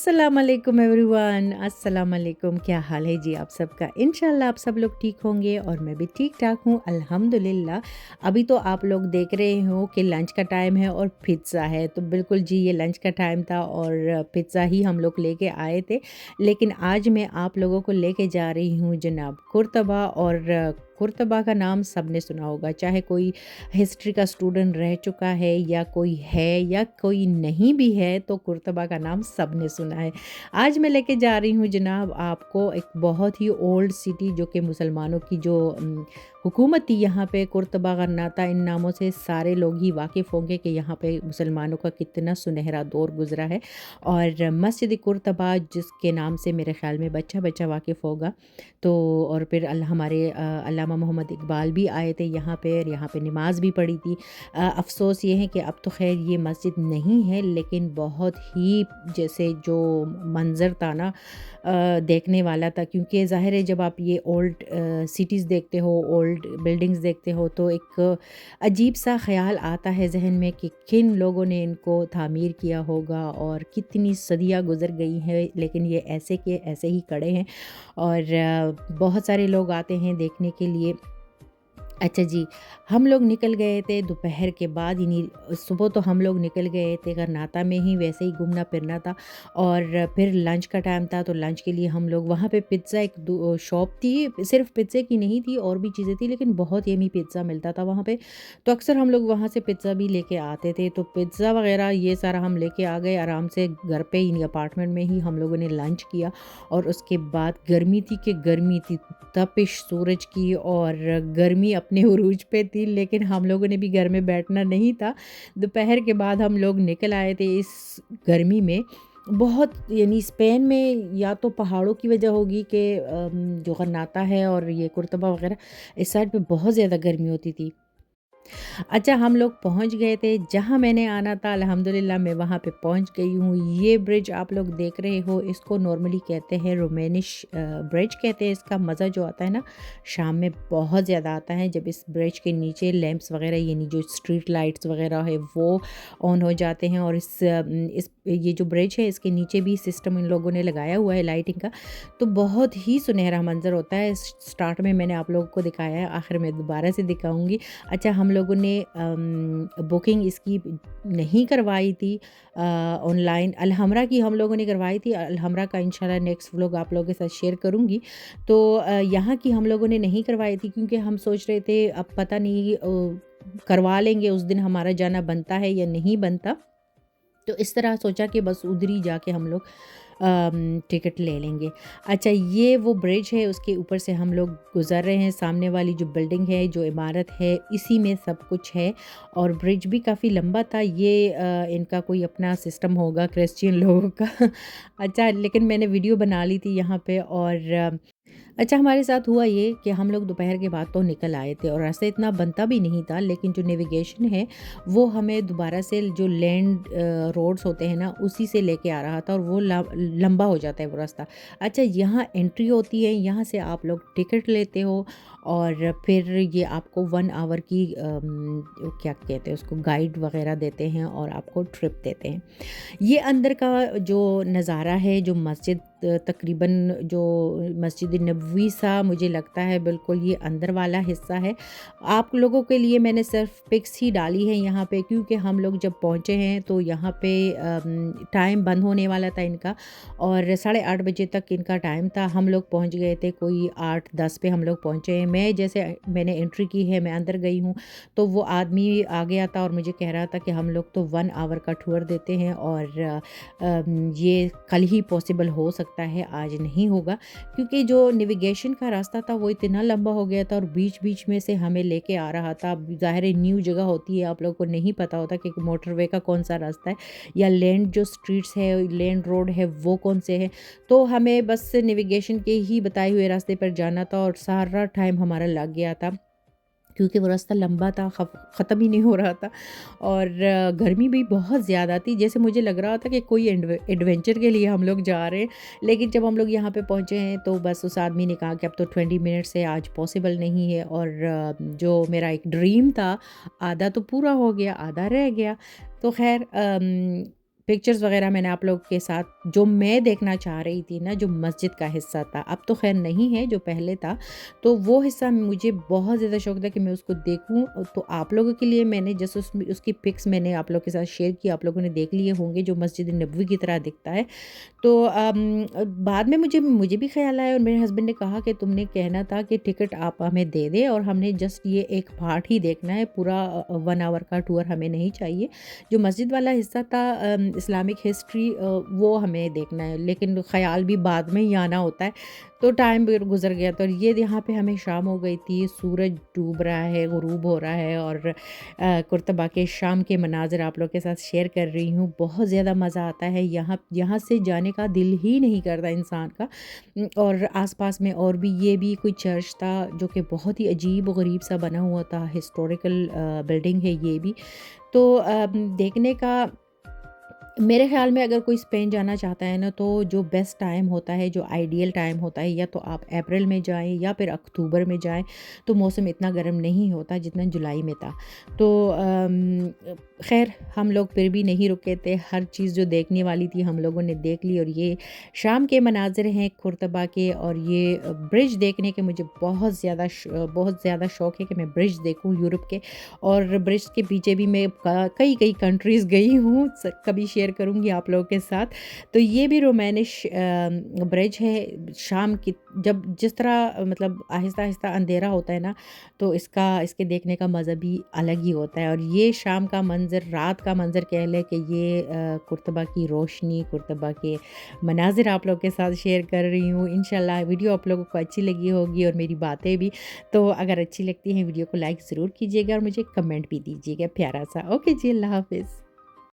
अस्सलाम वालेकुम एवरीवन, अस्सलाम वालेकुम। क्या हाल है जी आप सबका? इंशाल्लाह आप सब लोग ठीक होंगे और मैं भी ठीक-ठाक हूँ अल्हम्दुलिल्लाह। अभी तो आप लोग देख रहे हो कि लंच का टाइम है और पिज़्ज़ा है, तो बिल्कुल जी ये लंच का टाइम था और पिज़्ज़ा ही हम लोग लेके आए थे। लेकिन आज मैं आप लोगों को लेके जा रही हूँ जनाब कुर्तबा। और कुर्तबा का नाम सबने सुना होगा, चाहे कोई हिस्ट्री का स्टूडेंट रह चुका है या कोई है या कोई नहीं भी है, तो कुर्तबा का नाम सबने सुना है। आज मैं लेके जा रही हूँ जनाब आपको एक बहुत ही ओल्ड सिटी, जो कि मुसलमानों की जो हुकूमत थी यहाँ पे, कुर्तबा गरनाता इन नामों से सारे लोग ही वाकिफ़ होंगे कि यहाँ पे मुसलमानों का कितना सुनहरा दौर गुज़रा है। और मस्जिद कुर्तबा जिसके नाम से मेरे ख़्याल में बच्चा बच्चा वाकिफ़ होगा। तो और फिर हमारे अल्लामा मोहम्मद इकबाल भी आए थे यहाँ पे और यहाँ पे नमाज़ भी पढ़ी थी। अफ़सोस ये है कि अब तो ख़ैर ये मस्जिद नहीं है, लेकिन बहुत ही जैसे जो मंज़र था ना देखने वाला था, क्योंकि ज़ाहिर है जब आप ये ओल्ड सिटीज़ देखते हो, ओल्ड बिल्डिंग्स देखते हो, तो एक अजीब सा ख़्याल आता है ज़हन में कि किन लोगों ने इनको तामीर किया होगा और कितनी सदियाँ गुज़र गई हैं, लेकिन ये ऐसे के ऐसे ही खड़े हैं। और बहुत सारे लोग आते हैं देखने के लिए। अच्छा जी, हम लोग निकल गए थे दोपहर के बाद ही, नहीं सुबह तो हम लोग निकल गए थे गरनाता में ही वैसे ही घूमना फिरना था। और फिर लंच का टाइम था, तो लंच के लिए हम लोग वहाँ पे पिज़्ज़ा एक शॉप थी, सिर्फ पिज़्ज़े की नहीं थी और भी चीज़ें थी, लेकिन बहुत यमी पिज़्ज़ा मिलता था वहाँ पे। तो अक्सर हम लोग वहाँ से पिज़्ज़ा भी लेके आते थे, तो पिज़्ज़ा वगैरह ये सारा हम लेके आ गए आराम से घर पे ही, अपार्टमेंट में ही हम लोगों ने लंच किया। और उसके बाद गर्मी थी कि गर्मी थी, तपिश सूरज की, और गर्मी अपने उरूज पे थी, लेकिन हम लोगों ने भी घर में बैठना नहीं था। दोपहर के बाद हम लोग निकल आए थे इस गर्मी में। बहुत यानी स्पेन में या तो पहाड़ों की वजह होगी कि जो गरनाता है और ये कुर्तबा वगैरह, इस साइड पे बहुत ज़्यादा गर्मी होती थी। अच्छा, हम लोग पहुँच गए थे जहाँ मैंने आना था, अल्हम्दुलिल्लाह मैं वहाँ पे पहुँच गई हूँ। ये ब्रिज आप लोग देख रहे हो, इसको नॉर्मली कहते हैं रोमेनिश ब्रिज कहते हैं। इसका मज़ा जो आता है ना शाम में बहुत ज़्यादा आता है, जब इस ब्रिज के नीचे लैंप्स वगैरह यानी जो स्ट्रीट लाइट्स वगैरह है वो ऑन हो जाते हैं। और इस ये जो ब्रिज है इसके नीचे भी सिस्टम इन लोगों ने लगाया हुआ है लाइटिंग का, तो बहुत ही सुनहरा मंज़र होता है। स्टार्ट में मैंने आप लोगों को दिखाया है, आखिर में दोबारा से दिखाऊँगी। अच्छा, हम लोगों ने बुकिंग इसकी नहीं करवाई थी ऑनलाइन, अलहमरा की हम लोगों ने करवाई थी। अलहमरा का इंशाल्लाह नेक्स्ट व्लॉग आप लोगों के साथ शेयर करूँगी। तो यहाँ की हम लोगों ने नहीं करवाई थी, क्योंकि हम सोच रहे थे अब पता नहीं करवा लेंगे, उस दिन हमारा जाना बनता है या नहीं बनता। तो इस तरह सोचा कि बस उधर ही जाके हम लोग टिकट ले लेंगे। अच्छा, ये वो ब्रिज है, उसके ऊपर से हम लोग गुज़र रहे हैं। सामने वाली जो बिल्डिंग है, जो इमारत है, इसी में सब कुछ है। और ब्रिज भी काफ़ी लंबा था। ये इनका कोई अपना सिस्टम होगा क्रिश्चियन लोगों का। अच्छा, लेकिन मैंने वीडियो बना ली थी यहाँ पे। और अच्छा, हमारे साथ हुआ ये कि हम लोग दोपहर के बाद तो निकल आए थे और रास्ता इतना बनता भी नहीं था, लेकिन जो नेविगेशन है वो हमें दोबारा से जो लैंड रोड्स होते हैं ना उसी से लेके आ रहा था, और वो लंबा हो जाता है वो रास्ता। अच्छा, यहाँ एंट्री होती है, यहाँ से आप लोग टिकट लेते हो और फिर ये आपको 1 आवर की क्या कहते हैं उसको, गाइड वगैरह देते हैं और आपको ट्रिप देते हैं। ये अंदर का जो नज़ारा है, जो मस्जिद तकरीबन जो मस्जिद नबवी सा मुझे लगता है, बिल्कुल ये अंदर वाला हिस्सा है। आप लोगों के लिए मैंने सिर्फ पिक्स ही डाली है यहाँ पे, क्योंकि हम लोग जब पहुँचे हैं तो यहाँ पे टाइम बंद होने वाला था इनका, और 8:30 बजे तक इनका टाइम था। हम लोग पहुँच गए थे कोई 8-10 पे हम लोग पहुँचे हैं। मैं जैसे मैंने एंट्री की है, मैं अंदर गई हूँ, तो वो आदमी आ गया था और मुझे कह रहा था कि हम लोग तो 1 आवर का टूर देते हैं, और ये कल ही पॉसिबल हो सकता है, आज नहीं होगा, क्योंकि जो नेविगेशन का रास्ता था वो इतना लंबा हो गया था और बीच-बीच में से हमें लेके आ रहा था। अब ज़ाहिर है न्यू जगह होती है, आप लोगों को नहीं पता होता कि मोटरवे का कौन-सा रास्ता है या लैंड जो स्ट्रीट्स है, लैंड रोड है वो कौन से हैं। तो हमें बस नेविगेशन के ही बताए हुए रास्ते पर जाना था और सारा टाइम हमारा लग गया था, क्योंकि वो रास्ता लंबा था, ख़त्म ही नहीं हो रहा था। और गर्मी भी बहुत ज़्यादा थी, जैसे मुझे लग रहा था कि कोई एडवेंचर के लिए हम लोग जा रहे हैं। लेकिन जब हम लोग यहाँ पे पहुँचे हैं तो बस उस आदमी ने कहा कि अब तो 20 मिनट से आज पॉसिबल नहीं है। और जो मेरा एक ड्रीम था, आधा तो पूरा हो गया, आधा रह गया। तो ख़ैर पिक्चर्स वगैरह मैंने आप लोग के साथ जो मैं देखना चाह रही थी ना, जो मस्जिद का हिस्सा था, अब तो ख़ैर नहीं है, जो पहले था, तो वो हिस्सा मुझे बहुत ज़्यादा शौक था कि मैं उसको देखूँ। तो आप लोगों के लिए मैंने जैसे उसकी पिक्स मैंने आप लोग के साथ शेयर की, आप लोगों ने देख लिए होंगे, जो मस्जिद नबवी की तरह दिखता है। तो बाद में मुझे भी ख़्याल आया और मेरे हस्बैंड ने कहा कि तुमने कहना था कि टिकट आप हमें दे दें और हमने जस्ट ये एक पार्ट ही देखना है, पूरा 1 आवर का टूर हमें नहीं चाहिए। जो मस्जिद वाला हिस्सा था इस्लामिक हिस्ट्री वो हमें देखना है, लेकिन ख़्याल भी बाद में ही आना होता है। तो टाइम भी गुज़र गया, तो ये यहाँ पे हमें शाम हो गई थी, सूरज डूब रहा है, ग़ुरूब हो रहा है और कुर्तबा के शाम के मनाज़िर आप लोग के साथ शेयर कर रही हूँ। बहुत ज़्यादा मज़ा आता है यहाँ यहाँ से जाने का दिल ही नहीं करता इंसान का। और आस-पास में और भी ये भी कोई चर्च था जो कि बहुत ही अजीब व गरीब सा बना हुआ था, हिस्टोरिकल बिल्डिंग है ये भी। तो देखने का मेरे ख़्याल में अगर कोई स्पेन जाना चाहता है ना, तो जो बेस्ट टाइम होता है, जो आइडियल टाइम होता है, या तो आप अप्रैल में जाएँ या फिर अक्टूबर में जाएँ, तो मौसम इतना गर्म नहीं होता जितना जुलाई में था। तो ख़ैर हम लोग फिर भी नहीं रुके थे, हर चीज़ जो देखने वाली थी हम लोगों ने देख ली। और ये शाम के मनाज़िर हैं कुर्तबा के, और ये ब्रिज देखने के मुझे बहुत ज़्यादा शौक है कि मैं ब्रिज देखूँ यूरोप के। और ब्रिज के पीछे भी मैं कई कंट्रीज़ गई हूँ, कभी शेयर करूँगी आप लोगों के साथ। तो ये भी रोमानिश ब्रिज है। शाम की जब जिस तरह मतलब आहिस्ता आहिस्ता अंधेरा होता है ना, तो इसके देखने का मज़ा भी अलग ही होता है। और ये शाम का मंज़र, रात का मंज़र कह लें कि ये कुर्तबा की रोशनी, कुर्तबा के मनाज़िर आप लोगों के साथ शेयर कर रही हूँ। इंशाल्लाह वीडियो आप लोगों को अच्छी लगी होगी और मेरी बातें भी। तो अगर अच्छी लगती हैं वीडियो को लाइक ज़रूर कीजिएगा और मुझे कमेंट भी दीजिएगा प्यारा सा। ओके जी, अल्लाह हाफ़िज़।